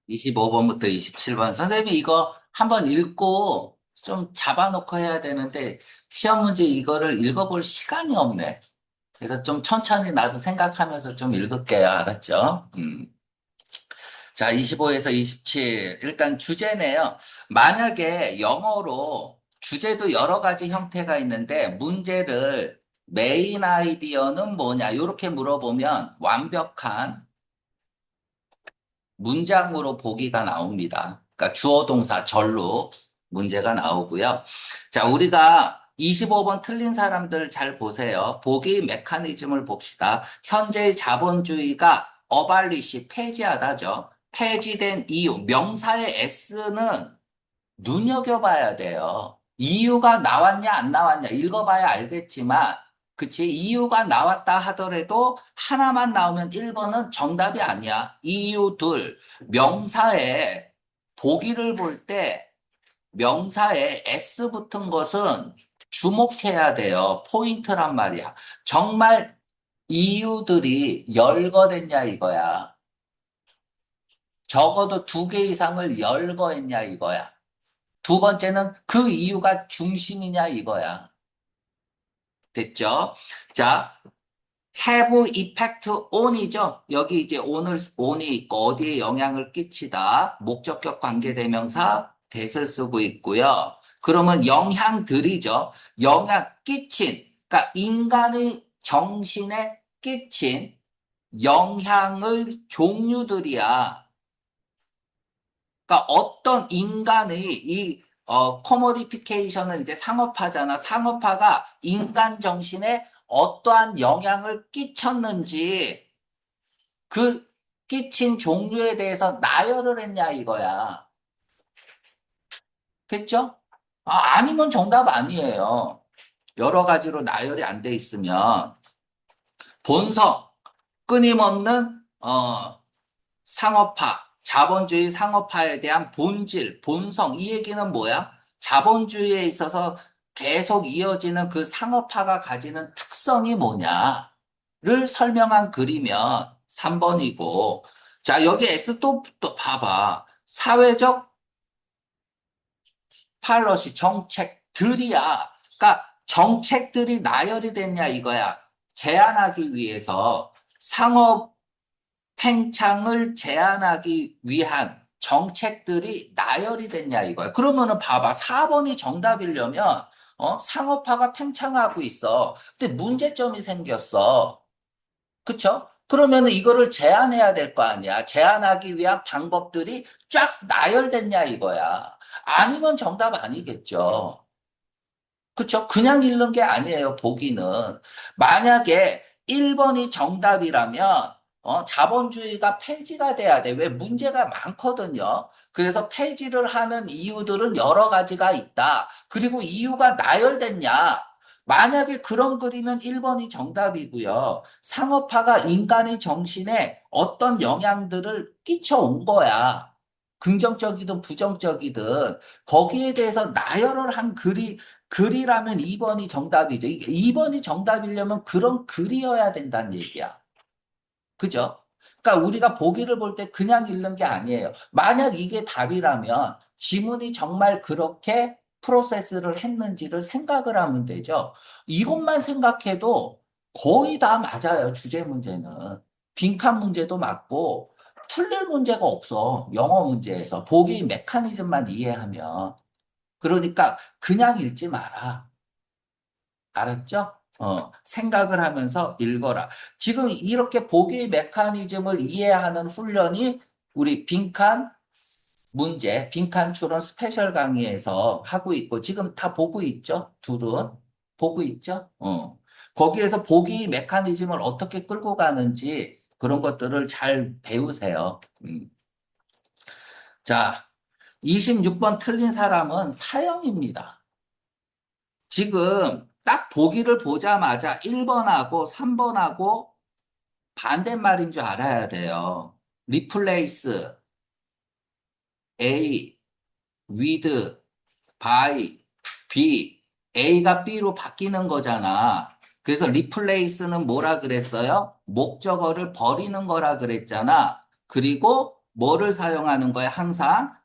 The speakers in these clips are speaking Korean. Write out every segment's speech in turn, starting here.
25번부터 27번. 선생님이 이거 한번 읽고 좀 잡아놓고 해야 되는데, 시험 문제 이거를 읽어볼 시간이 없네. 그래서 좀 천천히 나도 생각하면서 좀 읽을게요. 알았죠? 자, 25에서 27. 일단 주제네요. 만약에 영어로 주제도 여러 가지 형태가 있는데, 문제를 메인 아이디어는 뭐냐? 이렇게 물어보면 완벽한 문장으로 보기가 나옵니다. 그러니까 주어 동사 절로 문제가 나오고요. 자, 우리가 25번 틀린 사람들 잘 보세요. 보기 메커니즘을 봅시다. 현재의 자본주의가 어발리시 폐지하다죠. 폐지된 이유, 명사의 S는 눈여겨봐야 돼요. 이유가 나왔냐, 안 나왔냐, 읽어봐야 알겠지만, 그치? 이유가 나왔다 하더라도 하나만 나오면 1번은 정답이 아니야. 이유 둘, 명사에, 보기를 볼 때 명사에 S 붙은 것은 주목해야 돼요. 포인트란 말이야. 정말 이유들이 열거됐냐 이거야. 적어도 두 개 이상을 열거했냐 이거야. 두 번째는 그 이유가 중심이냐 이거야. 됐죠? 자, have effect on이죠. 여기 이제 on이 있고 어디에 영향을 끼치다. 목적격 관계대명사 that을 쓰고 있고요. 그러면 영향들이죠. 영향 끼친. 그러니까 인간의 정신에 끼친 영향의 종류들이야. 그러니까 어떤 인간의 커머디피케이션은 이제 상업화잖아. 상업화가 인간 정신에 어떠한 영향을 끼쳤는지 그 끼친 종류에 대해서 나열을 했냐 이거야. 됐죠? 아니면 정답 아니에요. 여러 가지로 나열이 안 돼 있으면 본성, 끊임없는 상업화, 자본주의 상업화에 대한 본질, 본성, 이 얘기는 뭐야? 자본주의에 있어서 계속 이어지는 그 상업화가 가지는 특성이 뭐냐를 설명한 글이면 3번이고, 자, 여기 S 또 봐봐. 사회적 팔러시 정책들이야. 그러니까 정책들이 나열이 됐냐 이거야. 제한하기 위해서 상업 팽창을 제한하기 위한 정책들이 나열이 됐냐 이거야. 그러면은 봐봐. 4번이 정답이려면 상업화가 팽창하고 있어. 근데 문제점이 생겼어. 그쵸? 그러면은 이거를 제한해야 될 거 아니야. 제한하기 위한 방법들이 쫙 나열됐냐 이거야. 아니면 정답 아니겠죠. 그쵸? 그냥 읽는 게 아니에요, 보기는. 만약에 1번이 정답이라면, 자본주의가 폐지가 돼야 돼. 왜? 문제가 많거든요. 그래서 폐지를 하는 이유들은 여러 가지가 있다. 그리고 이유가 나열됐냐? 만약에 그런 글이면 1번이 정답이고요. 상업화가 인간의 정신에 어떤 영향들을 끼쳐온 거야. 긍정적이든 부정적이든 거기에 대해서 나열을 한 글이라면 2번이 정답이죠. 이게 2번이 정답이려면 그런 글이어야 된다는 얘기야. 그죠? 그러니까 우리가 보기를 볼 때 그냥 읽는 게 아니에요. 만약 이게 답이라면 지문이 정말 그렇게 프로세스를 했는지를 생각을 하면 되죠. 이것만 생각해도 거의 다 맞아요. 주제 문제는. 빈칸 문제도 맞고 틀릴 문제가 없어. 영어 문제에서. 보기 메커니즘만 이해하면. 그러니까 그냥 읽지 마라. 알았죠? 생각을 하면서 읽어라. 지금 이렇게 보기 메커니즘을 이해하는 훈련이 우리 빈칸 문제, 빈칸 추론 스페셜 강의에서 하고 있고, 지금 다 보고 있죠? 둘은? 보고 있죠? 거기에서 보기 메커니즘을 어떻게 끌고 가는지 그런 것들을 잘 배우세요. 자, 26번 틀린 사람은 사형입니다. 지금 딱 보기를 보자마자 1번하고 3번하고 반대말인 줄 알아야 돼요. replace, A, with, by, B. A가 B로 바뀌는 거잖아. 그래서 replace는 뭐라 그랬어요? 목적어를 버리는 거라 그랬잖아. 그리고 뭐를 사용하는 거야? 항상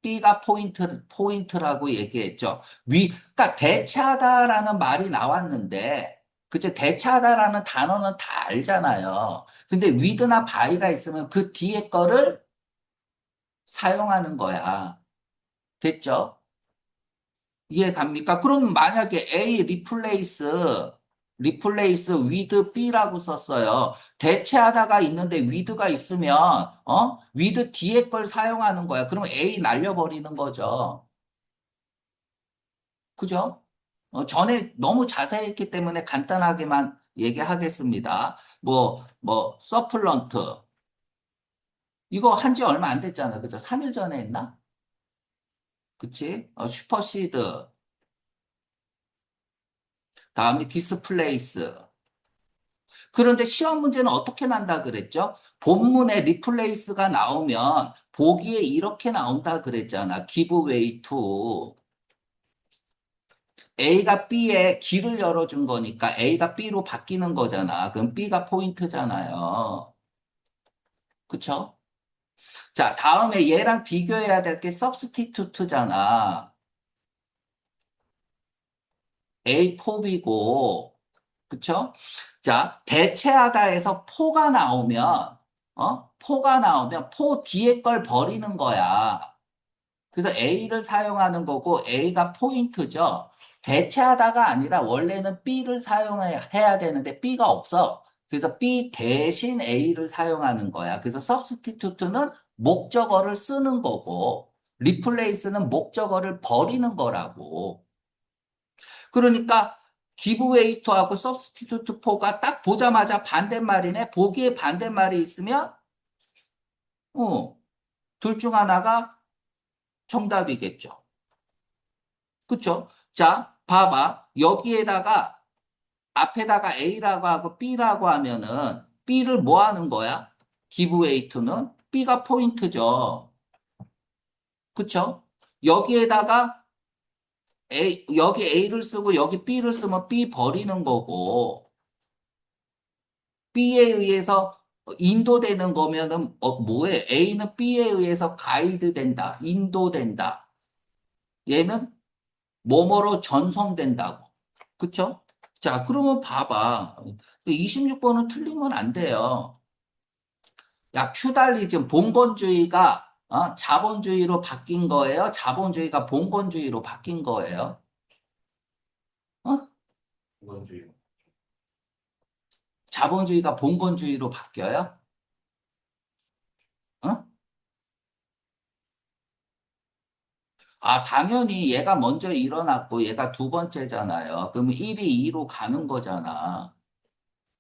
B가 포인트라고 얘기했죠. 그러니까 대체하다라는 말이 나왔는데, 그치? 대체하다라는 단어는 다 알잖아요. 근데 with나 by가 있으면 그 뒤에 거를 사용하는 거야. 됐죠? 이해 갑니까? 그럼 만약에 A 리플레이스 with B라고 썼어요. 대체하다가 있는데 with가 있으면 with 뒤에 걸 사용하는 거야. 그럼 A 날려버리는 거죠. 그죠? 전에 너무 자세히 했기 때문에 간단하게만 얘기하겠습니다. 서플런트. 이거 한지 얼마 안 됐잖아. 그죠? 3일 전에 했나? 그치? 슈퍼시드. 다음에 디스플레이스. 그런데 시험 문제는 어떻게 난다 그랬죠? 본문에 리플레이스가 나오면 보기에 이렇게 나온다 그랬잖아. give way to. A가 B에 길을 열어준 거니까 A가 B로 바뀌는 거잖아. 그럼 B가 포인트잖아요. 그쵸? 자, 다음에 얘랑 비교해야 될 게 substitute잖아. A4B고, 그쵸? 자, 대체하다에서 포가 나오면, 포가 나오면 포 뒤에 걸 버리는 거야. 그래서 A를 사용하는 거고 A가 포인트죠. 대체하다가 아니라 원래는 B를 사용해야 되는데 B가 없어. 그래서 B 대신 A를 사용하는 거야. 그래서 substitute는 목적어를 쓰는 거고 replace는 목적어를 버리는 거라고. 그러니까 give to하고 substitute for가 딱 보자마자 반대말이네. 보기에 반대말이 있으면 둘 중 하나가 정답이겠죠. 그쵸? 자, 봐봐. 여기에다가 앞에다가 A라고 하고 B라고 하면은 B를 뭐 하는 거야? give way to는 B가 포인트죠. 그쵸? 여기에다가 여기 A를 쓰고 여기 B를 쓰면 B 버리는 거고 B에 의해서 인도되는 거면은 뭐해? A는 B에 의해서 가이드 된다. 인도된다. 얘는 뭐뭐로 전송된다고. 그쵸? 자, 그러면 봐봐. 26번은 틀리면 안 돼요. 야, 퓨달리즘, 봉건주의가 자본주의로 바뀐 거예요? 자본주의가 봉건주의로 바뀐 거예요? 어? 무건주의. 자본주의가 봉건주의로 바뀌어요? 어? 아, 당연히 얘가 먼저 일어났고 얘가 두 번째잖아요. 그러면 1이 2로 가는 거잖아.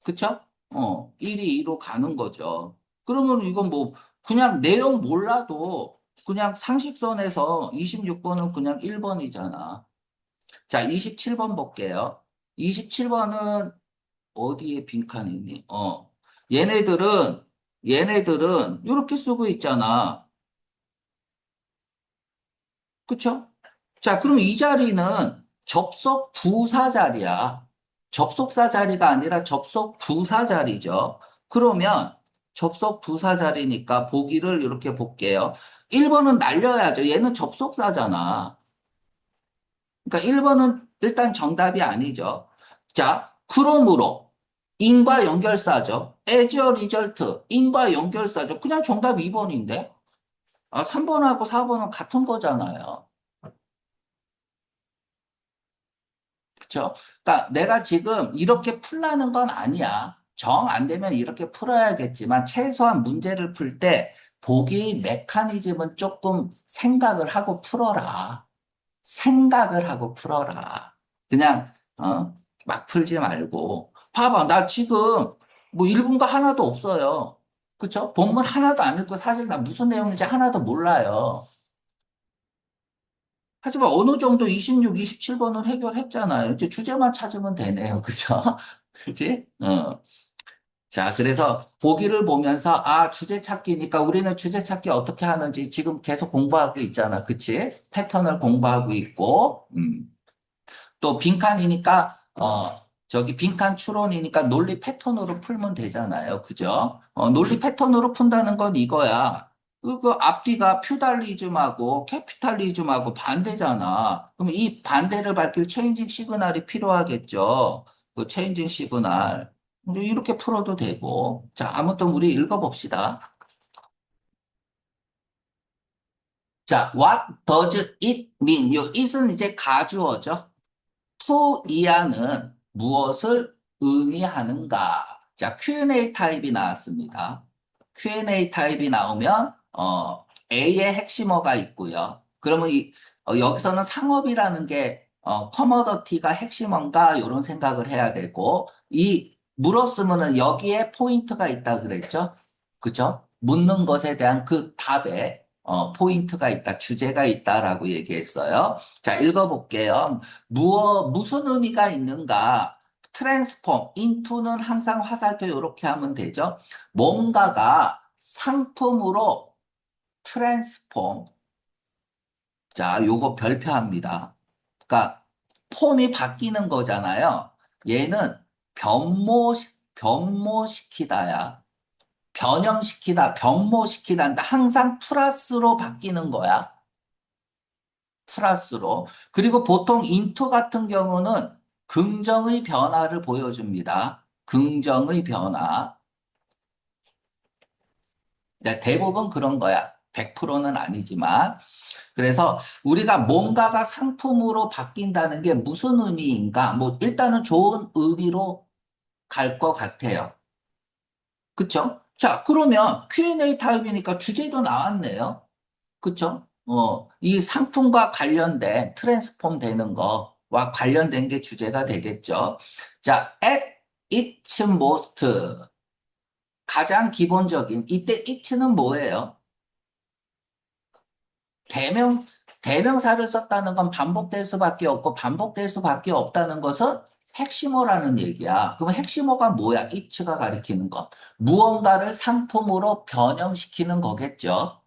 그쵸? 1이 2로 가는 거죠. 그러면 이건 뭐, 그냥 내용 몰라도 그냥 상식선에서 26번은 그냥 1번이잖아. 자, 27번 볼게요. 27번은 어디에 빈칸이 있니? 얘네들은 이렇게 쓰고 있잖아. 그쵸? 자, 그럼 이 자리는 접속 부사 자리야. 접속사 자리가 아니라 접속 부사 자리죠. 그러면 접속 부사 자리니까 보기를 이렇게 볼게요. 1번은 날려야죠. 얘는 접속사잖아. 그러니까 1번은 일단 정답이 아니죠. 자, 그러므로 인과 연결사죠. as a result, 인과 연결사죠. 그냥 정답 2번인데? 3번하고 4번은 같은 거잖아요. 그쵸? 그러니까 내가 지금 이렇게 풀라는 건 아니야. 정 안 되면 이렇게 풀어야겠지만 최소한 문제를 풀 때 보기 메커니즘은 조금 생각을 하고 풀어라. 생각을 하고 풀어라. 그냥 막 풀지 말고. 봐봐, 나 지금 뭐 읽은 거 하나도 없어요. 그쵸? 본문 하나도 안 읽고 사실 나 무슨 내용인지 하나도 몰라요. 하지만 어느 정도 26, 27번은 해결했잖아요. 이제 주제만 찾으면 되네요. 그죠? 그지? 자, 그래서 보기를 보면서, 주제 찾기니까 우리는 주제 찾기 어떻게 하는지 지금 계속 공부하고 있잖아. 그치? 패턴을 공부하고 있고, 또 빈칸이니까, 저기 빈칸 추론이니까 논리 패턴으로 풀면 되잖아요. 그죠? 논리 패턴으로 푼다는 건 이거야. 그 앞뒤가 퓨달리즘하고 캐피탈리즘하고 반대잖아. 그럼 이 반대를 밝힐 체인징 시그널이 필요하겠죠. 그 체인징 시그널. 이렇게 풀어도 되고. 자, 아무튼 우리 읽어봅시다. 자, what does it mean? 요 it은 이제 가주어죠. to 이하는 무엇을 의미하는가? 자, Q&A 타입이 나왔습니다. Q&A 타입이 나오면 A의 핵심어가 있고요. 그러면 여기서는 상업이라는 게 커머더티가 핵심어인가 이런 생각을 해야 되고 이 물었으면은 여기에 포인트가 있다 그랬죠? 그죠? 묻는 것에 대한 그 답에 포인트가 있다, 주제가 있다라고 얘기했어요. 자, 읽어볼게요. 무슨 의미가 있는가? 트랜스폼, 인투는 항상 화살표 이렇게 하면 되죠. 뭔가가 상품으로 트랜스폼. 자, 요거 별표합니다. 그러니까 폼이 바뀌는 거잖아요. 얘는 변모시키다야. 변형시키다, 변모시키다. 항상 플러스로 바뀌는 거야. 플러스로. 그리고 보통 인투 같은 경우는 긍정의 변화를 보여줍니다. 긍정의 변화. 네, 대부분 그런 거야. 100%는 아니지만. 그래서 우리가 뭔가가 상품으로 바뀐다는 게 무슨 의미인가? 뭐, 일단은 좋은 의미로 갈 것 같아요. 그쵸? 자, 그러면 Q&A 타입이니까 주제도 나왔네요. 그쵸? 이 상품과 관련된 트랜스폼 되는 거와 관련된 게 주제가 되겠죠. 자, at its most. 가장 기본적인, 이때 it는 뭐예요? 대명, 대명사를 썼다는 건 반복될 수밖에 없고 반복될 수밖에 없다는 것은 핵심어라는 얘기야. 그럼 핵심어가 뭐야? it가 가리키는 것. 무언가를 상품으로 변형시키는 거겠죠.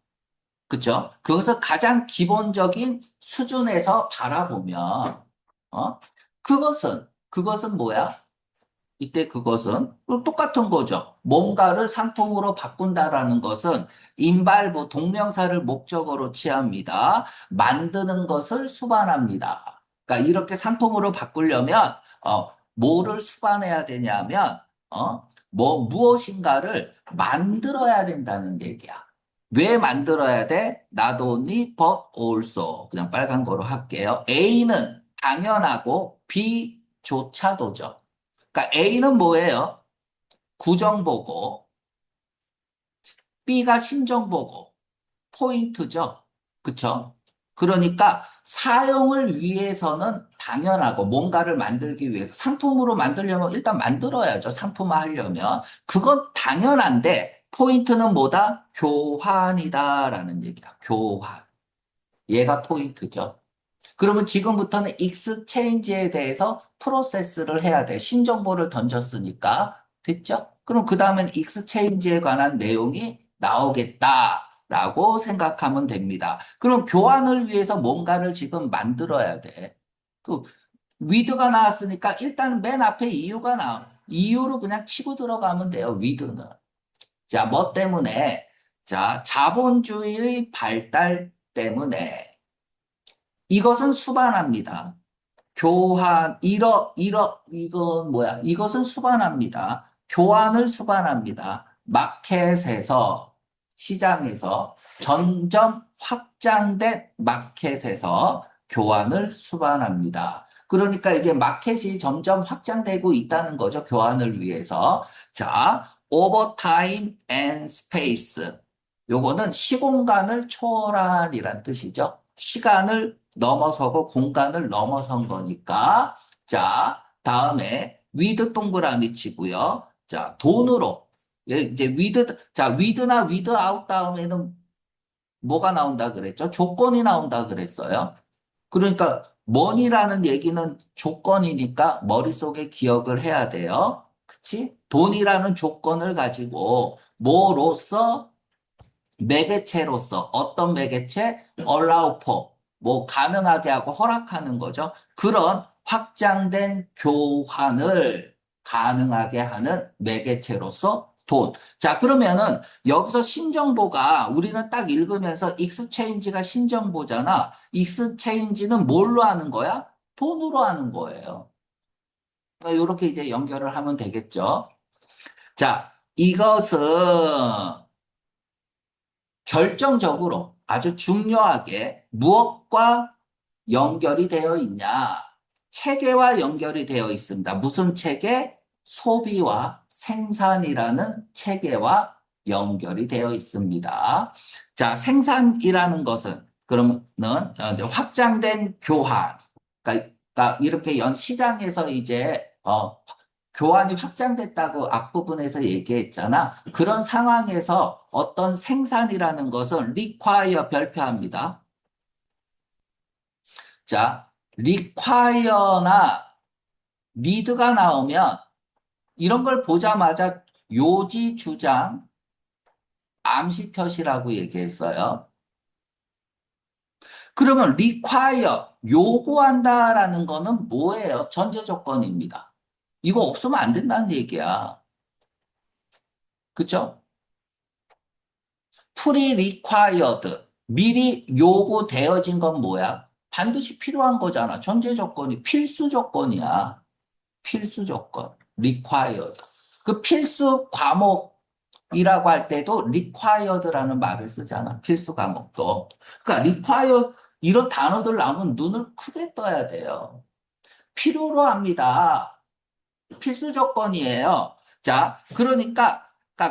그쵸? 그것을 가장 기본적인 수준에서 바라보면, 어? 그것은 뭐야? 이때 그것은 똑같은 거죠. 뭔가를 상품으로 바꾼다라는 것은 인발부 동명사를 목적어로 취합니다. 만드는 것을 수반합니다. 그러니까 이렇게 상품으로 바꾸려면 뭐를 수반해야 되냐면 무엇인가를 만들어야 된다는 얘기야. 왜 만들어야 돼? Not only but also. 그냥 빨간 거로 할게요. A는 당연하고 B조차도죠. 그러니까 A는 뭐예요? 구정보고, B가 신정보고, 포인트죠. 그쵸? 그러니까 사용을 위해서는 당연하고 뭔가를 만들기 위해서 상품으로 만들려면 일단 만들어야죠. 상품화 하려면. 그건 당연한데 포인트는 뭐다? 교환이다라는 얘기야. 교환. 얘가 포인트죠. 그러면 지금부터는 익스체인지에 대해서 프로세스를 해야 돼. 신정보를 던졌으니까. 됐죠? 그럼 그 다음엔 익스체인지에 관한 내용이 나오겠다라고 생각하면 됩니다. 그럼 교환을 위해서 뭔가를 지금 만들어야 돼. 그 위드가 나왔으니까 일단 맨 앞에 이유가 이유로 그냥 치고 들어가면 돼요. 위드는. 자, 뭐 때문에? 자, 자본주의의 발달 때문에 이것은 수반합니다. 이건 뭐야? 이것은 수반합니다. 교환을 수반합니다. 마켓에서, 시장에서, 점점 확장된 마켓에서 교환을 수반합니다. 그러니까 이제 마켓이 점점 확장되고 있다는 거죠. 교환을 위해서. 자, over time and space. 요거는 시공간을 초월한이란 뜻이죠. 시간을 넘어서고 공간을 넘어선 거니까. 자, 다음에 위드 동그라미 치고요. 자, 돈으로. 이제 위드나 위드 아웃 다음에는 뭐가 나온다 그랬죠? 조건이 나온다 그랬어요. 그러니까 money라는 얘기는 조건이니까 머릿속에 기억을 해야 돼요. 그치? 돈이라는 조건을 가지고 뭐로써 매개체로서 어떤 매개체? allow for 뭐 가능하게 하고 허락하는 거죠. 그런 확장된 교환을 가능하게 하는 매개체로서 돈. 자, 그러면은 여기서 신정보가 우리는 딱 읽으면서 익스체인지가 신정보잖아. 익스체인지는 뭘로 하는 거야? 돈으로 하는 거예요. 그러니까 이렇게 이제 연결을 하면 되겠죠. 자, 이것은 결정적으로 아주 중요하게 무엇과 연결이 되어 있냐? 체계와 연결이 되어 있습니다. 무슨 체계? 소비와 생산이라는 체계와 연결이 되어 있습니다. 자, 생산이라는 것은 그러면은 이제 확장된 교환. 그러니까 이렇게 시장에서 이제 교환이 확장됐다고 앞부분에서 얘기했잖아. 그런 상황에서 어떤 생산이라는 것은 require 별표합니다. 자, require나 need가 나오면 이런 걸 보자마자 요지, 주장, 암시 표시라고 얘기했어요. 그러면 require, 요구한다라는 거는 뭐예요? 전제 조건입니다. 이거 없으면 안 된다는 얘기야. 그쵸? pre-required, 미리 요구되어진 건 뭐야? 반드시 필요한 거잖아. 전제 조건이 필수 조건이야. 필수 조건, required. 그 필수 과목이라고 할 때도 required라는 말을 쓰잖아. 필수 과목도. 그러니까 required 이런 단어들 나오면 눈을 크게 떠야 돼요. 필요로 합니다. 필수 조건이에요. 자, 그러니까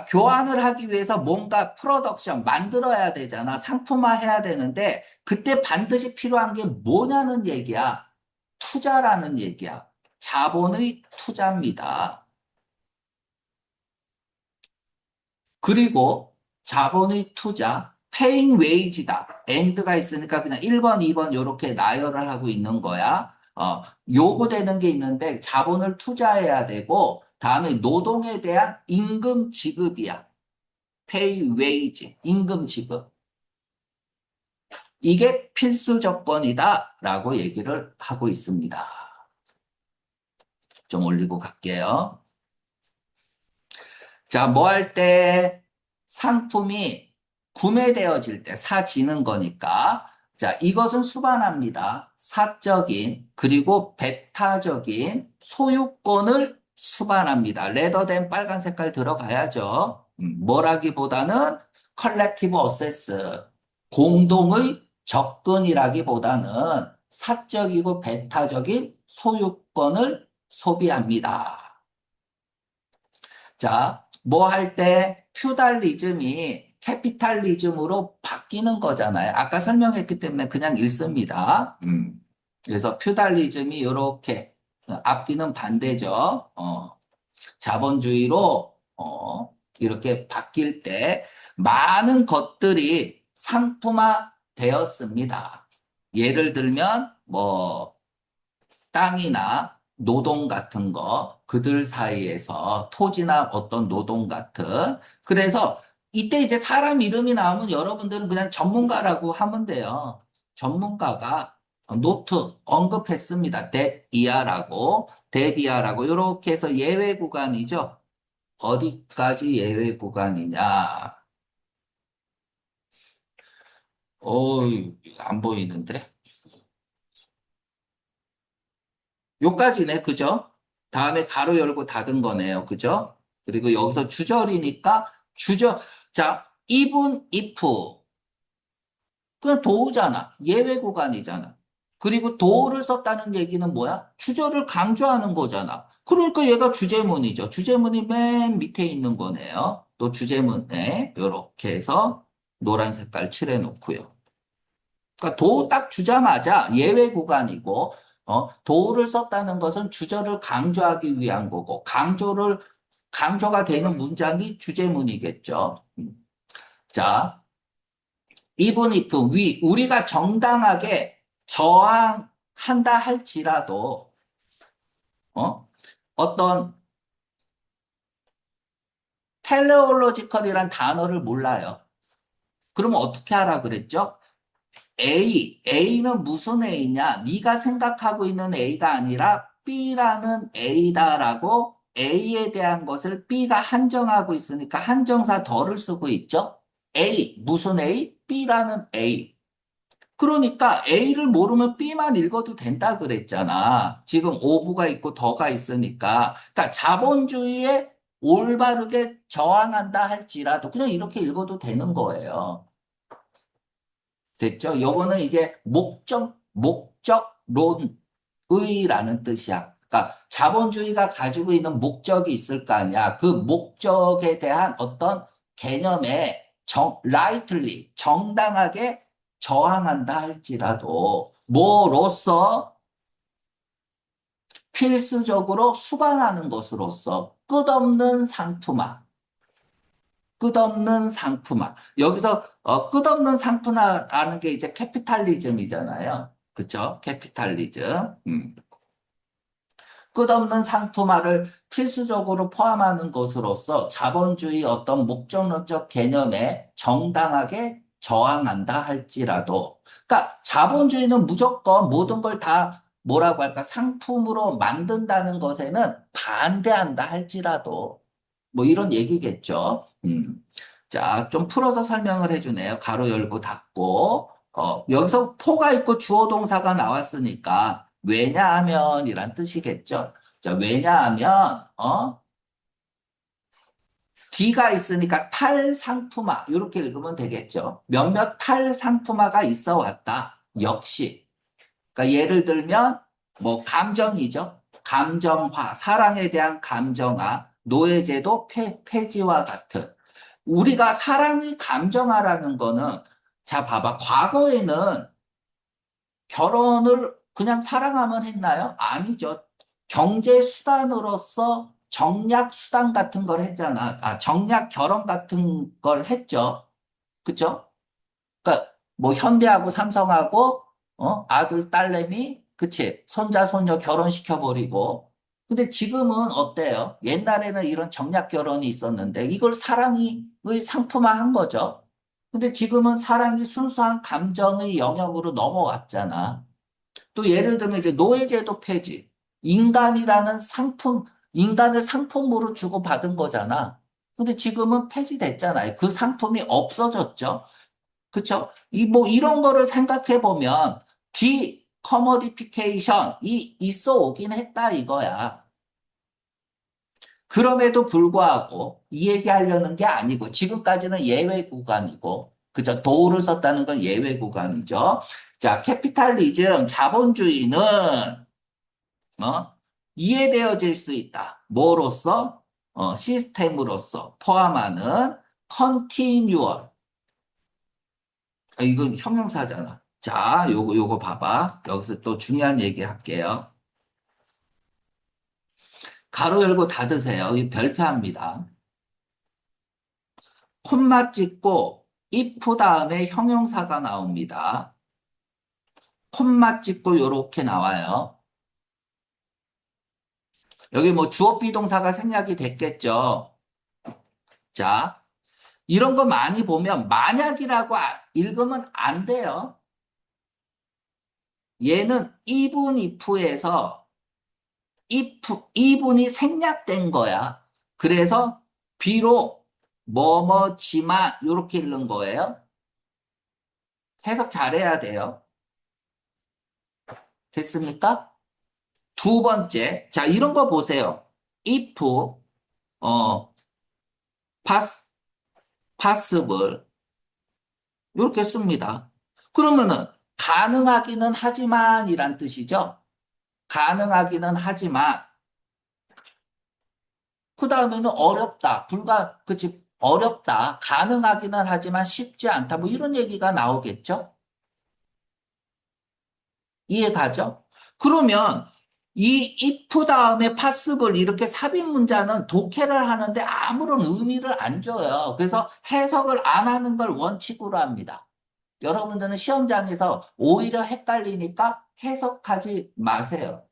교환을 하기 위해서 뭔가 프로덕션 만들어야 되잖아. 상품화해야 되는데 그때 반드시 필요한 게 뭐냐는 얘기야. 투자라는 얘기야. 자본의 투자입니다. 그리고 자본의 투자, paying wage다. and가 있으니까 그냥 1번, 2번 이렇게 나열을 하고 있는 거야. 요구되는 게 있는데 자본을 투자해야 되고 다음에 노동에 대한 임금 지급이야. pay wage, 임금 지급. 이게 필수 조건이다라고 얘기를 하고 있습니다. 좀 올리고 갈게요. 자, 뭐 할 때 상품이 구매되어질 때 사지는 거니까. 자, 이것은 수반합니다. 사적인 그리고 배타적인 소유권을 수반합니다. 레더된 빨간 색깔 들어가야죠. 뭐라기보다는 컬렉티브 어세스, 공동의 접근이라기보다는 사적이고 배타적인 소유권을 소비합니다. 자, 뭐 할 때 퓨달리즘이 캐피탈리즘으로 바뀌는 거잖아요. 아까 설명했기 때문에 그냥 읽습니다. 그래서 퓨달리즘이 이렇게 앞뒤는 반대죠. 자본주의로 이렇게 바뀔 때 많은 것들이 상품화 되었습니다. 예를 들면 뭐 땅이나 노동 같은 거, 그들 사이에서 토지나 어떤 노동 같은. 그래서 이때 이제 사람 이름이 나오면 여러분들은 그냥 전문가라고 하면 돼요. 전문가가 노트 언급했습니다. 데디아라고 이렇게 해서 예외 구간이죠. 어디까지 예외 구간이냐? 안 보이는데? 요까지네, 그죠? 다음에 가로 열고 닫은 거네요, 그죠? 그리고 여기서 주절이니까 자, even if 그냥 도우잖아. 예외 구간이잖아. 그리고 도우를 썼다는 얘기는 뭐야? 주절을 강조하는 거잖아. 그러니까 얘가 주제문이죠. 주제문이 맨 밑에 있는 거네요. 또 주제문에 이렇게 해서 노란 색깔 칠해 놓고요. 그러니까 도우 딱 주자마자 예외 구간이고 도우를 썼다는 것은 주절을 강조하기 위한 거고 강조가 되는 문장이 주제문이겠죠. 자, even if 우리가 정당하게 저항한다 할지라도 어떤 텔레올로지컬이란 단어를 몰라요. 그러면 어떻게 하라 그랬죠? A는 무슨 A냐? 네가 생각하고 있는 A가 아니라 B라는 A다라고 A에 대한 것을 B가 한정하고 있으니까 한정사 덜을 쓰고 있죠? 무슨 A? B라는 A. 그러니까 A를 모르면 B만 읽어도 된다 그랬잖아. 지금 오브가 있고 더가 있으니까. 그러니까 자본주의에 올바르게 저항한다 할지라도 그냥 이렇게 읽어도 되는 거예요. 됐죠? 요거는 이제 목적론의라는 뜻이야. 그러니까 자본주의가 가지고 있는 목적이 있을 거 아니야. 그 목적에 대한 어떤 개념에 rightly, 정당하게 저항한다 할지라도 뭐로서 필수적으로 수반하는 것으로서 끝없는 상품화. 끝없는 상품화. 여기서 끝없는 상품화라는 게 이제 캐피탈리즘이잖아요. 그쵸? 캐피탈리즘. 끝없는 상품화를 필수적으로 포함하는 것으로서 자본주의 어떤 목적론적 개념에 정당하게 저항한다 할지라도, 그러니까 자본주의는 무조건 모든 걸 다 뭐라고 할까 상품으로 만든다는 것에는 반대한다 할지라도 뭐 이런 얘기겠죠. 자, 좀 풀어서 설명을 해주네요. 가로 열고 닫고. 여기서 포가 있고 주어 동사가 나왔으니까 왜냐하면이란 뜻이겠죠. 자, 왜냐하면 D가 있으니까 탈상품화 이렇게 읽으면 되겠죠. 몇몇 탈상품화가 있어 왔다. 역시. 그러니까 예를 들면 뭐 감정이죠. 감정화, 사랑에 대한 감정화, 노예제도 폐지와 같은. 우리가 사랑이 감정화라는 거는 자 봐봐. 과거에는 결혼을 그냥 사랑하면 했나요? 아니죠. 경제 수단으로서 정략 수단 같은 걸 했잖아. 정략 결혼 같은 걸 했죠. 그쵸? 그러니까 뭐 현대하고 삼성하고 아들 딸내미 그치 손자 손녀 결혼시켜 버리고 근데 지금은 어때요? 옛날에는 이런 정략 결혼이 있었는데 이걸 사랑의 상품화한 거죠. 근데 지금은 사랑이 순수한 감정의 영역으로 넘어왔잖아. 또 예를 들면 이제 노예제도 폐지. 인간이라는 상품, 인간을 상품으로 주고받은 거잖아. 근데 지금은 폐지됐잖아요. 그 상품이 없어졌죠. 그쵸? 뭐 이런 거를 생각해 보면 디커머디피케이션이 있어 오긴 했다 이거야. 그럼에도 불구하고 이 얘기 하려는 게 아니고 지금까지는 예외 구간이고 그죠? 도우를 썼다는 건 예외 구간이죠. 자, 캐피탈리즘 자본주의는 어? 이해되어질 수 있다. 뭐로서? 시스템으로서 포함하는 컨티뉴얼 이건 형용사잖아. 자, 요거 봐봐. 여기서 또 중요한 얘기 할게요. 가로 열고 닫으세요. 이 별표합니다. 콤마 찍고 if 다음에 형용사가 나옵니다. 콤마 찍고 요렇게 나와요. 여기 뭐 주어 비동사가 생략이 됐겠죠. 자, 이런 거 많이 보면 만약이라고 읽으면 안 돼요. 얘는 even if에서 even이 생략된 거야. 그래서 비록 뭐뭐지만 이렇게 읽는 거예요. 해석 잘해야 돼요. 됐습니까? 두 번째, 자 이런 거 보세요. if, 어, possible 이렇게 씁니다. 그러면은 가능하기는 하지만이란 뜻이죠. 가능하기는 하지만 그 다음에는 어렵다, 그치, 어렵다, 가능하기는 하지만 쉽지 않다, 뭐 이런 얘기가 나오겠죠? 이해가죠? 그러면 이 if 다음에 possible 이렇게 삽입 문자는 독해를 하는데 아무런 의미를 안 줘요. 그래서 해석을 안 하는 걸 원칙으로 합니다. 여러분들은 시험장에서 오히려 헷갈리니까 해석하지 마세요.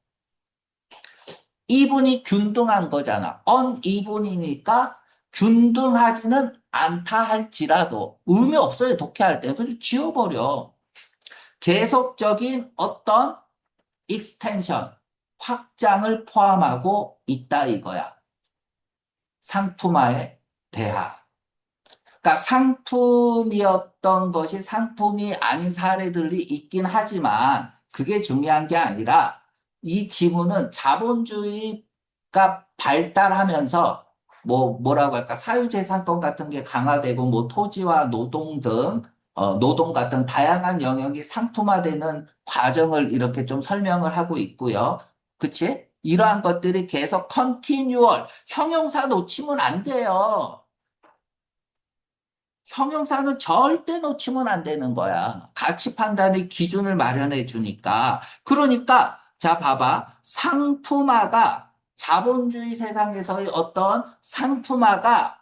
이분이 균등한 거잖아. uneven이니까 균등하지는 않다 할지라도 의미 없어요. 독해할 때. 그래서 지워버려. 계속적인 어떤 익스텐션, 확장을 포함하고 있다 이거야. 상품화의 대하. 그러니까 상품이었던 것이 상품이 아닌 사례들이 있긴 하지만 그게 중요한 게 아니라 이 지문은 자본주의가 발달하면서 뭐라고 할까 사유재산권 같은 게 강화되고 뭐 토지와 노동 등 노동 같은 다양한 영역이 상품화되는 과정을 이렇게 좀 설명을 하고 있고요. 그치? 이러한 것들이 계속 컨티뉴얼 형용사 놓치면 안 돼요. 형용사는 절대 놓치면 안 되는 거야. 가치 판단의 기준을 마련해 주니까. 그러니까, 자, 봐봐. 상품화가, 자본주의 세상에서의 어떤 상품화가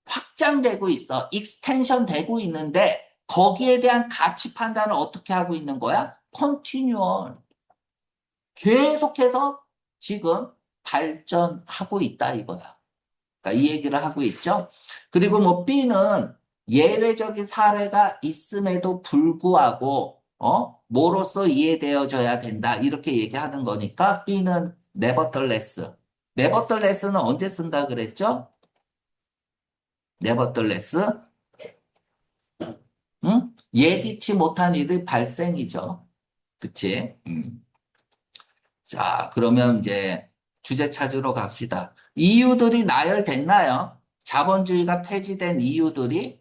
확장되고 있어. 익스텐션 되고 있는데, 거기에 대한 가치 판단을 어떻게 하고 있는 거야? 컨티뉴얼. 계속해서 지금 발전하고 있다, 이거야. 그러니까 이 얘기를 하고 있죠. 그리고 뭐 B는 예외적인 사례가 있음에도 불구하고 뭐로써 이해되어져야 된다 이렇게 얘기하는 거니까 B는 nevertheless. nevertheless는 언제 쓴다 그랬죠? nevertheless. 응? 예기치 못한 일의 발생이죠. 그치? 자, 그러면 이제 주제 찾으러 갑시다. 이유들이 나열됐나요? 자본주의가 폐지된 이유들이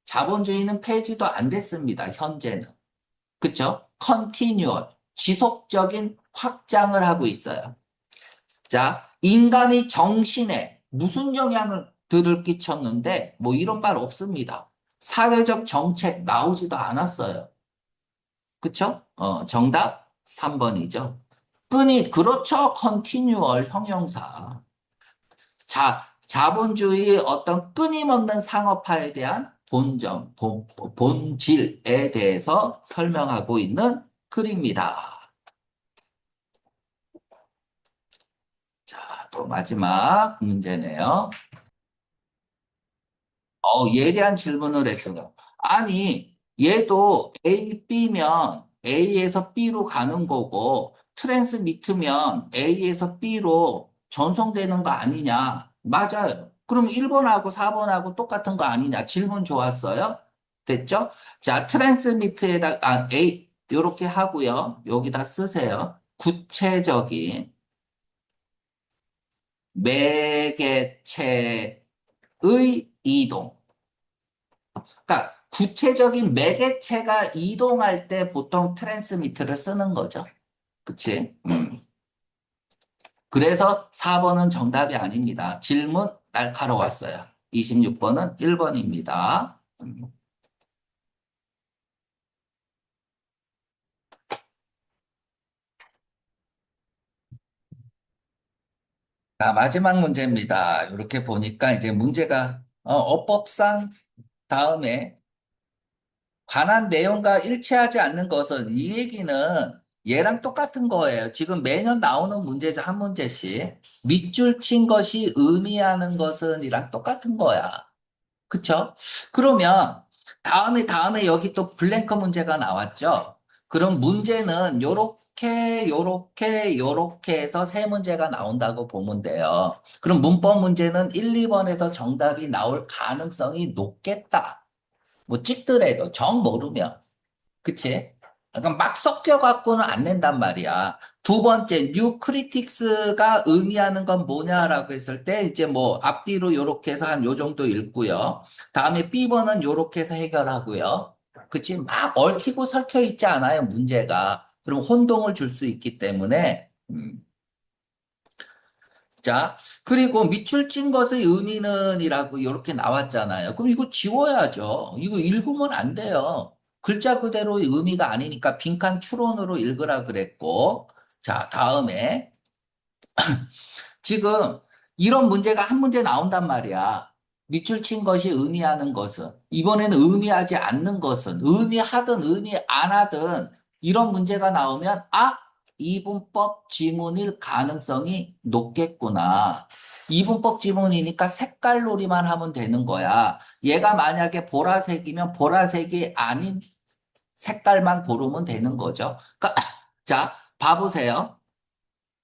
자본주의는 폐지도 안 됐습니다. 현재는. 그쵸? 컨티뉴얼, 지속적인 확장을 하고 있어요. 자, 인간의 정신에 무슨 영향을 들을 끼쳤는데 뭐 이런 말 없습니다. 사회적 정책 나오지도 않았어요. 그쵸? 정답 3번이죠. 그렇죠. 컨티뉴얼 형용사. 자본주의의 어떤 끊임없는 상업화에 대한 본질에 대해서 설명하고 있는 글입니다. 자, 또 마지막 문제네요. 예리한 질문을 했어요. 아니, 얘도 A, B면 A에서 B로 가는 거고, 트랜스미트면 A에서 B로 전송되는 거 아니냐? 맞아요. 그럼 1번하고 4번하고 똑같은 거 아니냐? 질문 좋았어요? 됐죠? 자, 트랜스미트에다, A, 요렇게 하고요. 여기다 쓰세요. 구체적인 매개체의 이동. 그러니까 구체적인 매개체가 이동할 때 보통 트랜스미트를 쓰는 거죠. 그치? 그래서 4번은 정답이 아닙니다. 질문 날카로웠어요. 26번은 1번입니다. 자, 마지막 문제입니다. 이렇게 보니까 이제 문제가 어법상 다음에 관한 내용과 일치하지 않는 것은 이 얘기는 얘랑 똑같은 거예요. 지금 매년 나오는 문제죠. 한 문제씩. 밑줄 친 것이 의미하는 것은 이랑 똑같은 거야. 그쵸? 그러면 다음에 여기 또 블랭크 문제가 나왔죠. 그럼 문제는 요렇게 해서 세 문제가 나온다고 보면 돼요. 그럼 문법 문제는 1, 2번에서 정답이 나올 가능성이 높겠다. 뭐 찍더라도 정 모르면. 그치? 그러니까 막 섞여갖고는 안 낸단 말이야. 두 번째, 뉴 크리틱스가 의미하는 건 뭐냐라고 했을 때, 이제 뭐 앞뒤로 요렇게 해서 한 요 정도 읽고요. 다음에 B번은 요렇게 해서 해결하고요. 그치? 막 얽히고 설켜 있지 않아요, 문제가. 그럼 혼동을 줄 수 있기 때문에, 자, 그리고 밑줄 친 것의 의미는 이라고 이렇게 나왔잖아요. 그럼 이거 지워야죠. 이거 읽으면 안 돼요. 글자 그대로의 의미가 아니니까 빈칸 추론으로 읽으라 그랬고. 자, 다음에 지금 이런 문제가 한 문제 나온단 말이야. 밑줄 친 것이 의미하는 것은 이번에는 의미하지 않는 것은 의미하든 의미 안 하든 이런 문제가 나오면 이분법 지문일 가능성이 높겠구나. 이분법 지문이니까 색깔놀이만 하면 되는 거야. 얘가 만약에 보라색이면 보라색이 아닌 색깔만 고르면 되는 거죠. 그러니까 자, 봐보세요.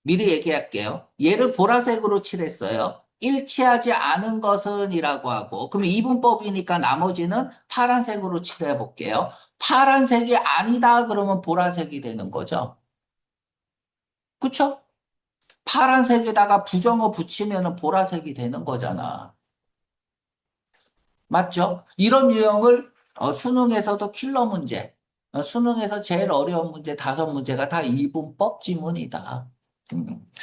미리 얘기할게요. 얘를 보라색으로 칠했어요. 일치하지 않은 것은 이라고 하고, 그럼 이분법이니까 나머지는 파란색으로 칠해 볼게요. 파란색이 아니다 그러면 보라색이 되는 거죠. 그쵸? 파란색에다가 부정어 붙이면 보라색이 되는 거잖아. 맞죠? 이런 유형을 수능에서도 킬러 문제, 수능에서 제일 어려운 문제 5문제가 다 이분법 지문이다.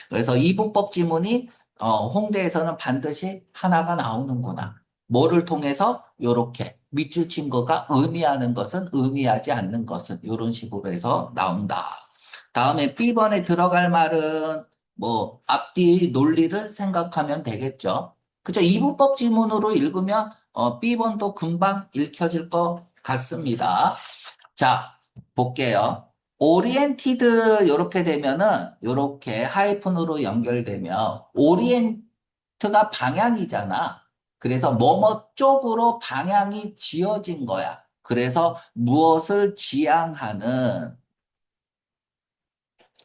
그래서 이분법 지문이 홍대에서는 반드시 하나가 나오는구나. 뭐를 통해서? 요렇게 밑줄 친 거가 의미하는 것은 의미하지 않는 것은 이런 식으로 해서 나온다. 다음에 B번에 들어갈 말은 뭐 앞뒤 논리를 생각하면 되겠죠. 그죠? 이분법 지문으로 읽으면 B번도 금방 읽혀질 것 같습니다. 자, 볼게요. 오리엔티드 이렇게 되면은 이렇게 하이픈으로 연결되면 오리엔트가 방향이잖아. 그래서 뭐뭐 쪽으로 방향이 지어진 거야. 그래서 무엇을 지향하는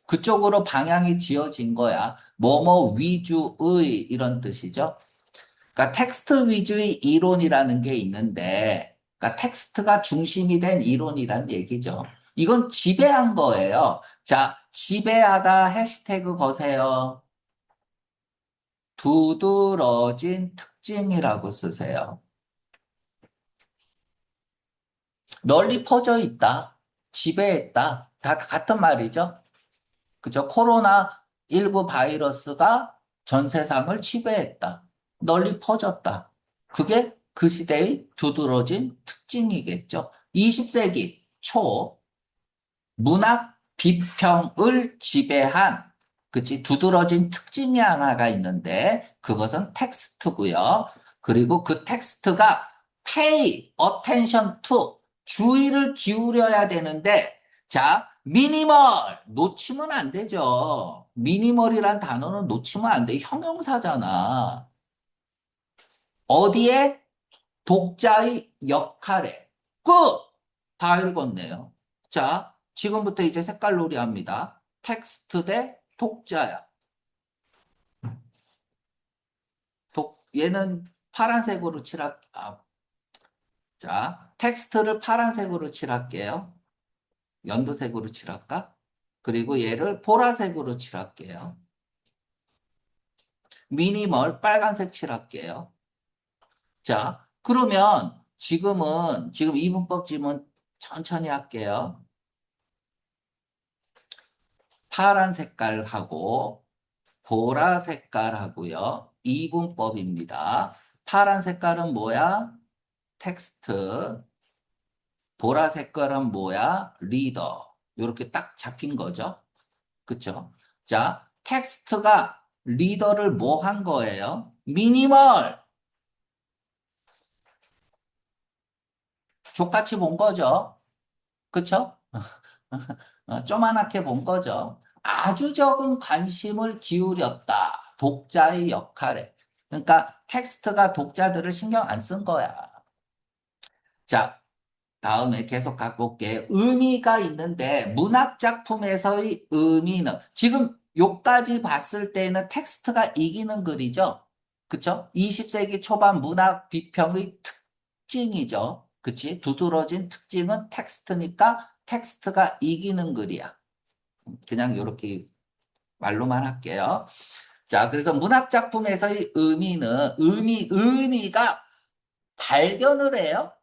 그쪽으로 방향이 지어진 거야. 뭐뭐 위주의 이런 뜻이죠. 그러니까 텍스트 위주의 이론이라는 게 있는데, 그러니까 텍스트가 중심이 된 이론이란 얘기죠. 이건 지배한 거예요. 자, 지배하다 해시태그 거세요. 두드러진 특징이라고 쓰세요. 널리 퍼져 있다. 지배했다. 다 같은 말이죠. 그죠? 코로나19 바이러스가 전 세상을 지배했다. 널리 퍼졌다. 그게 그 시대의 두드러진 특징이겠죠. 20세기 초 문학 비평을 지배한 그치 두드러진 특징이 하나가 있는데 그것은 텍스트고요. 그리고 그 텍스트가 pay attention to 주의를 기울여야 되는데 자 미니멀 놓치면 안 되죠. 미니멀이란 단어는 놓치면 안 돼. 형용사잖아. 어디에? 독자의 역할에. 끝! 다 읽었네요. 자, 지금부터 이제 색깔놀이 합니다. 텍스트 대 독자야. 얘는 파란색으로 자, 텍스트를 파란색으로 칠할게요. 연두색으로 칠할까? 그리고 얘를 보라색으로 칠할게요. 미니멀 빨간색 칠할게요. 자, 그러면 지금 이분법 지문 천천히 할게요. 파란 색깔하고 보라 색깔하고요. 이분법입니다. 파란 색깔은 뭐야? 텍스트. 보라 색깔은 뭐야? 리더. 이렇게 딱 잡힌 거죠. 그쵸? 자, 텍스트가 리더를 뭐 한 거예요? 미니멀. 족같이 본 거죠. 그쵸? 쪼만하게 본 거죠. 아주 적은 관심을 기울였다. 독자의 역할에. 그러니까 텍스트가 독자들을 신경 안 쓴 거야. 자, 다음에 계속 갖고 올게. 의미가 있는데 문학작품에서의 의미는 지금 요까지 봤을 때는 텍스트가 이기는 글이죠. 그쵸? 20세기 초반 문학 비평의 특징이죠. 그치? 두드러진 특징은 텍스트니까 텍스트가 이기는 글이야. 그냥 이렇게 말로만 할게요. 자, 그래서 문학작품에서의 의미가 발견을 해요?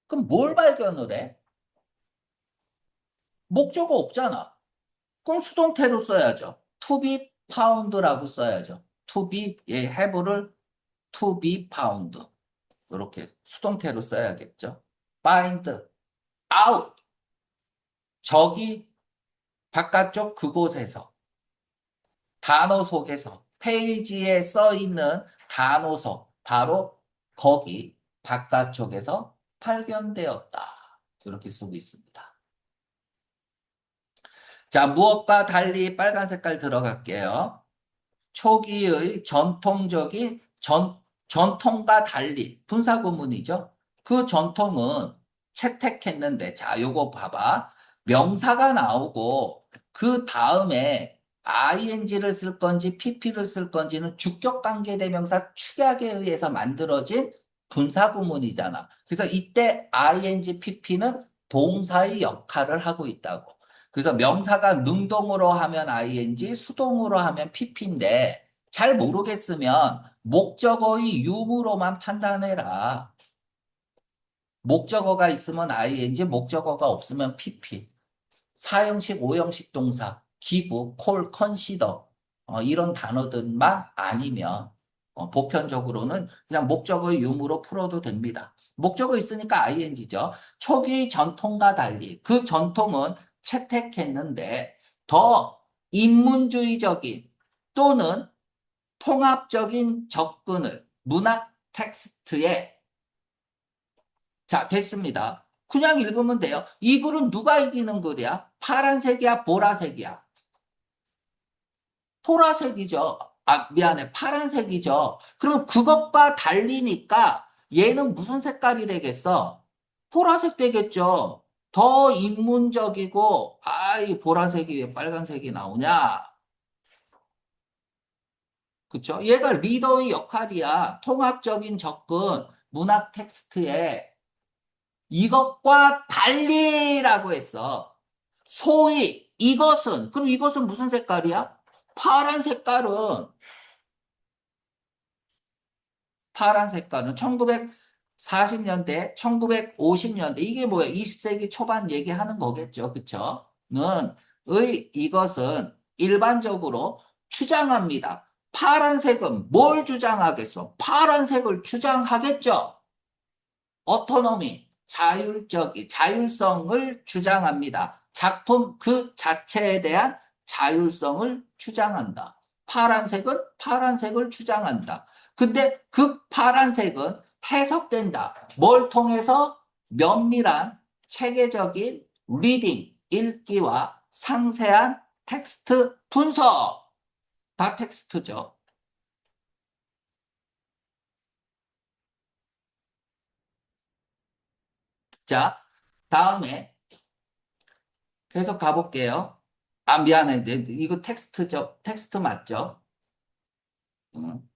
그럼 뭘 발견을 해? 목적어 없잖아. 그럼 수동태로 써야죠. to be found라고 써야죠. to be, have를 to be found. 이렇게 수동태로 써야겠죠. find out. 저기 바깥쪽 그곳에서 단어 속에서 페이지에 써 있는 단어서 바로 거기 바깥쪽에서 발견되었다. 이렇게 쓰고 있습니다. 자, 무엇과 달리 빨간 색깔 들어갈게요. 초기의 전통과 달리 분사구문이죠. 그 전통은 채택했는데, 자, 요거 봐봐. 명사가 나오고, 그 다음에 ing를 쓸 건지 pp를 쓸 건지는 주격관계대명사 축약에 의해서 만들어진 분사구문이잖아. 그래서 이때 ing, pp는 동사의 역할을 하고 있다고. 그래서 명사가 능동으로 하면 ing, 수동으로 하면 pp인데, 잘 모르겠으면 목적어의 유무로만 판단해라. 목적어가 있으면 ing, 목적어가 없으면 pp. 4형식, 5형식 동사, give, call, consider 이런 단어들만 아니면 보편적으로는 그냥 목적어의 유무로 풀어도 됩니다. 목적어 있으니까 ing죠. 초기 전통과 달리 그 전통은 채택했는데 더 인문주의적인 또는 통합적인 접근을 문학 텍스트에 자, 됐습니다. 그냥 읽으면 돼요. 이 글은 누가 이기는 글이야? 파란색이야, 보라색이야? 보라색이죠. 아, 미안해. 파란색이죠. 그럼 그것과 달리니까 얘는 무슨 색깔이 되겠어? 보라색 되겠죠. 더 인문적이고, 아, 이 보라색이 왜 빨간색이 나오냐? 그쵸? 얘가 리더의 역할이야. 통합적인 접근, 문학 텍스트에 이것과 달리라고 했어. 소위 이것은 그럼 이것은 무슨 색깔이야? 파란 색깔은 1940년대, 1950년대 이게 뭐야? 20세기 초반 얘기하는 거겠죠. 그쵸? 는 이것은 일반적으로 주장합니다. 파란색은 뭘 주장하겠어? 파란색을 주장하겠죠. 오토노미, 자율성을 주장합니다. 작품 그 자체에 대한 자율성을 주장한다. 파란색은 파란색을 주장한다. 근데 그 파란색은 해석된다. 뭘 통해서? 면밀한 체계적인 리딩, 읽기와 상세한 텍스트 분석. 다 텍스트죠. 자, 다음에 계속 가볼게요. 아, 미안해. 이거 텍스트죠. 텍스트 맞죠? 음.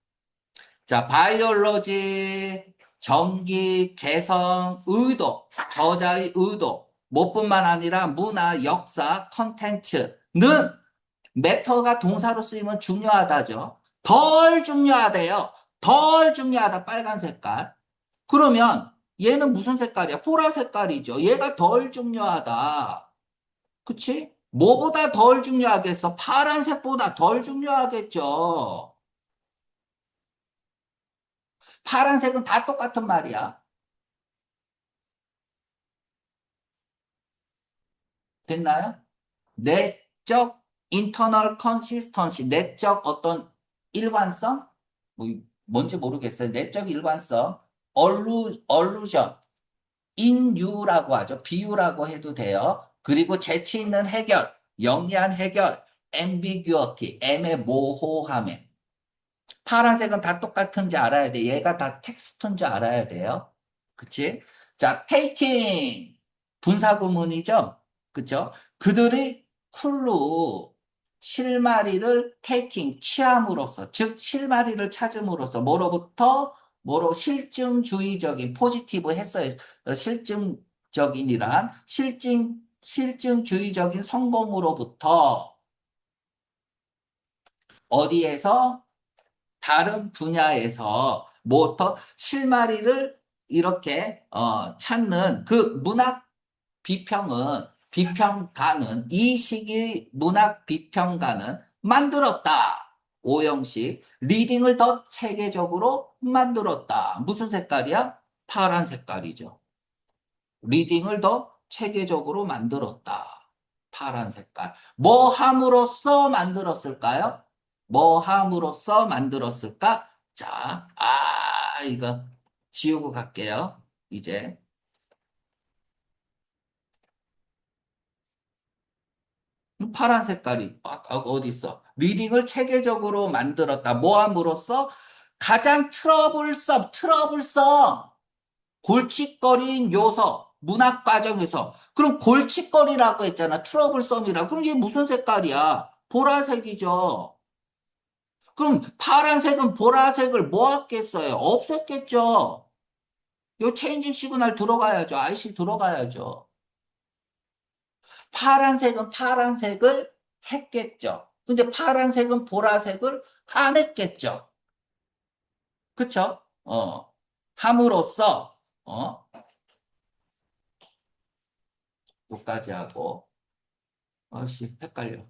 자, 바이올로지, 전기, 개성, 의도, 저자의 의도, 뭐뿐만 아니라 문화, 역사, 컨텐츠는 매터가 동사로 쓰이면 중요하다죠. 덜 중요하대요. 덜 중요하다. 빨간 색깔. 그러면 얘는 무슨 색깔이야? 보라 색깔이죠. 얘가 덜 중요하다. 그치? 뭐보다 덜 중요하겠어? 파란색보다 덜 중요하겠죠. 파란색은 다 똑같은 말이야. 됐나요? 내적 internal consistency, 내적 어떤 일관성? 뭐, 뭔지 모르겠어요. 내적 일관성, allusion, 인유라고 하죠. 비유라고 해도 돼요. 그리고 재치 있는 해결, 영리한 해결, ambiguity, 애매모호함에. 파란색은 다 똑같은지 알아야 돼. 얘가 다 텍스트인지 알아야 돼요. 그치? 자, taking. 분사구문이죠? 그쵸? 그들의 쿨로 실마리를 taking, 취함으로써, 즉, 실마리를 찾음으로써, 뭐로부터? 뭐로 실증주의적인, 포지티브 했어요. 실증적인이란, 실증주의적인 성공으로부터, 어디에서? 다른 분야에서 모터 실마리를 이렇게 찾는 그 문학 비평가는 이 시기 문학 비평가는 만들었다. 오형식 리딩을 더 체계적으로 만들었다. 무슨 색깔이야? 파란 색깔이죠. 리딩을 더 체계적으로 만들었다. 파란 색깔. 뭐 함으로써 만들었을까요? 뭐 함으로써 만들었을까? 자, 이거 지우고 갈게요. 이제. 파란 색깔이, 어디 있어? 리딩을 체계적으로 만들었다. 뭐 함으로써? 가장 트러블성, 골칫거리인 요소, 문학 과정에서. 그럼 골칫거리라고 했잖아. 트러블썸이라. 그럼 이게 무슨 색깔이야? 보라색이죠. 그럼 파란색은 보라색을 뭐 했겠어요? 없앴겠죠. 요 체인징 시그널 들어가야죠. IC 들어가야죠. 파란색은 파란색을 했겠죠. 근데 파란색은 보라색을 안 했겠죠. 그쵸? 함으로써, 요까지 하고, 헷갈려.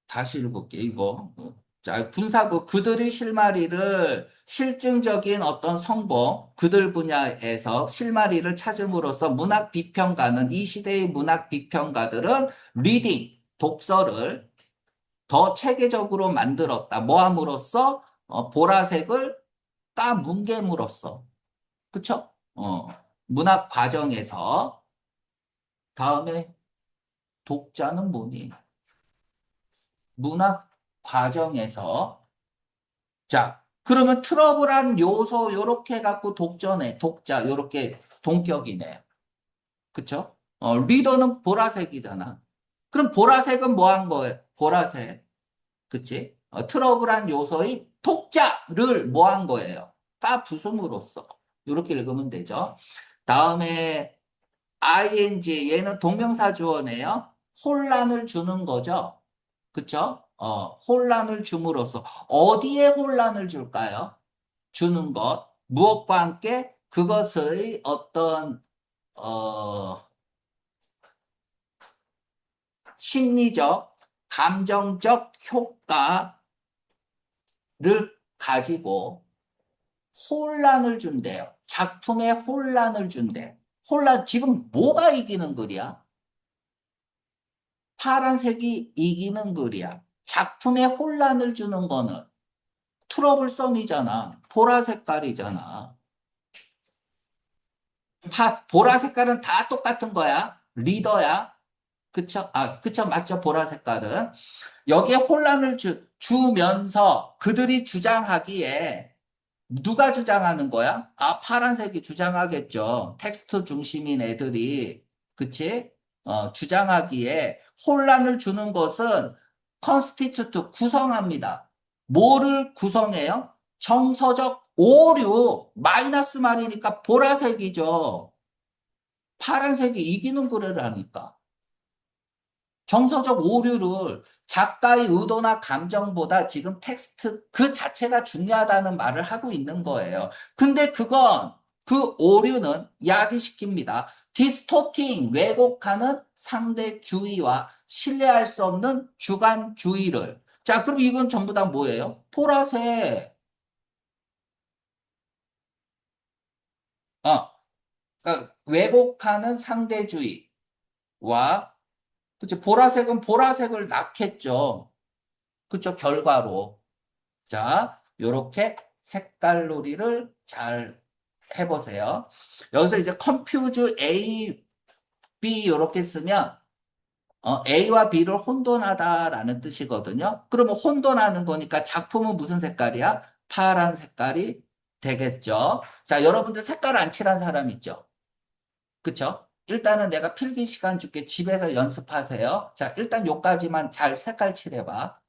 다시 읽을게, 이거. 자, 군사구, 그들의 실마리를 실증적인 어떤 성공, 그들 분야에서 실마리를 찾음으로써 문학 비평가는, 이 시대의 문학 비평가들은 리딩, 독서를 더 체계적으로 만들었다. 뭐 함으로써? 보라색을 까뭉개물었어. 그쵸? 문학 과정에서, 다음에 독자는 뭐니? 문학 과정에서, 자, 그러면 트러블한 요소, 요렇게 갖고 독전에, 독자, 요렇게 동격이네. 그쵸? 리더는 보라색이잖아. 그럼 보라색은 뭐 한 거예요? 보라색. 그치? 트러블한 요소의 독자를 뭐 한 거예요? 까부숨으로써. 이렇게 읽으면 되죠. 다음에 ing, 얘는 동명사 주어네요. 혼란을 주는 거죠. 그쵸? 혼란을 줌으로써. 어디에 혼란을 줄까요? 주는 것. 무엇과 함께 그것의 어떤, 어, 심리적, 감정적 효과를 가지고 혼란을 준대요. 작품에 혼란을 준대. 혼란, 지금 뭐가 이기는 글이야? 파란색이 이기는 글이야. 작품에 혼란을 주는 거는 트러블썸이잖아. 보라 색깔이잖아. 보라 색깔은 다 똑같은 거야. 리더야. 그쵸? 그쵸. 맞죠. 보라 색깔은. 여기에 혼란을 주면서 그들이 주장하기에 누가 주장하는 거야? 파란색이 주장하겠죠. 텍스트 중심인 애들이, 그치? 주장하기에 혼란을 주는 것은 constitute 구성합니다. 뭐를 구성해요? 정서적 오류, 마이너스 말이니까 보라색이죠. 파란색이 이기는 거래라니까. 정서적 오류를 작가의 의도나 감정보다 지금 텍스트 그 자체가 중요하다는 말을 하고 있는 거예요. 근데 그 오류는 야기시킵니다. 디스토팅, 왜곡하는 상대주의와 신뢰할 수 없는 주관주의를. 자, 그럼 이건 전부 다 뭐예요? 보라색. 그러니까 왜곡하는 상대주의와, 그치, 보라색은 보라색을 낳겠죠. 그쵸, 결과로. 자, 요렇게 색깔놀이를 잘 해보세요. 여기서 이제 confuse A, B 요렇게 쓰면 A와 B를 혼돈하다라는 뜻이거든요. 그러면 혼돈하는 거니까 작품은 무슨 색깔이야? 파란 색깔이 되겠죠. 자, 여러분들 색깔 안 칠한 사람 있죠? 그쵸? 일단은 내가 필기 시간 줄게 집에서 연습하세요. 자, 일단 요까지만 잘 색깔 칠해봐.